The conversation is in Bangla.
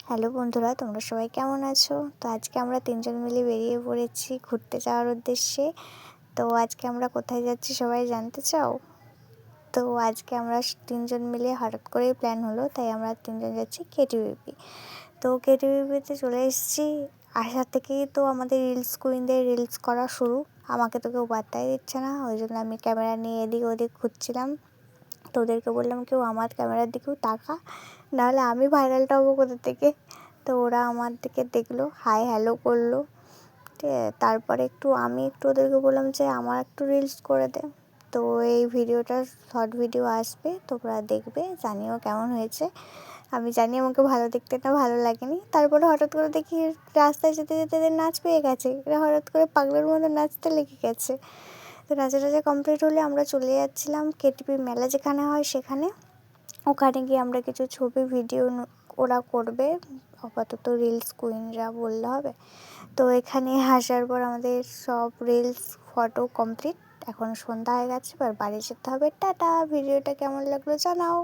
হ্যালো বন্ধুরা, তোমরা সবাই কেমন আছো? তো আজকে আমরা ৩ জন মিলে বেরিয়ে পড়েছি ঘুরতে যাওয়ার উদ্দেশ্যে। তো আজকে আমরা কোথায় যাচ্ছি সবাই জানতে চাও? তো আজকে আমরা ৩ জন মিলে হঠাৎ করেই প্ল্যান হলো, তাই আমরা ৩ জন যাচ্ছি কেটিভিপি। তো কেটিভিপিতে চলে এসেছি। আসা থেকেই তো আমাদের রিলস কুইনদের রিলস করা শুরু। আমাকে তো কেউ পাত্তাই দিচ্ছে না, ওই জন্য আমি ক্যামেরা নিয়ে এদিক ওদিক ঘুরছিলাম। তো ওদেরকে বললাম, কেউ আমার ক্যামেরার দিকেও তাকা, নাহলে আমি ভাইরালটা হবো কোথা থেকে। তো ওরা আমার দিকে দেখলো, হাই হ্যালো করলো। ঠিক আছে, তারপরে আমি একটু ওদেরকে বললাম যে আমার একটু রিলস করে দে। তো এই ভিডিওটা শর্ট ভিডিও আসবে, তোমরা দেখবে, জানিও কেমন হয়েছে। আমি জানি আমাকে ভালো দেখতে না ভালো লাগেনি। তারপরে হঠাৎ করে দেখি রাস্তায় যেতে যেতে এদের নাচ পেয়ে গেছে, এরা হঠাৎ করে পাগলের মতো নাচতে লেগে গেছে। তো নাচা টাচা কমপ্লিট হলে আমরা চলে যাচ্ছিলাম কেটিপি মেলা যেখানে হয় সেখানে। ওখানে গিয়ে আমরা কিছু ছবি ভিডিও ওরা করবে, আপাতত রিলস কুইনরা বললে হবে। তো এখানে আসার পর আমাদের সব রিলস ফটো কমপ্লিট। এখন সন্ধ্যা হয়ে গেছে, এবার বাড়ি যেতে হবে। টাটা। ভিডিওটা কেমন লাগলো জানাও।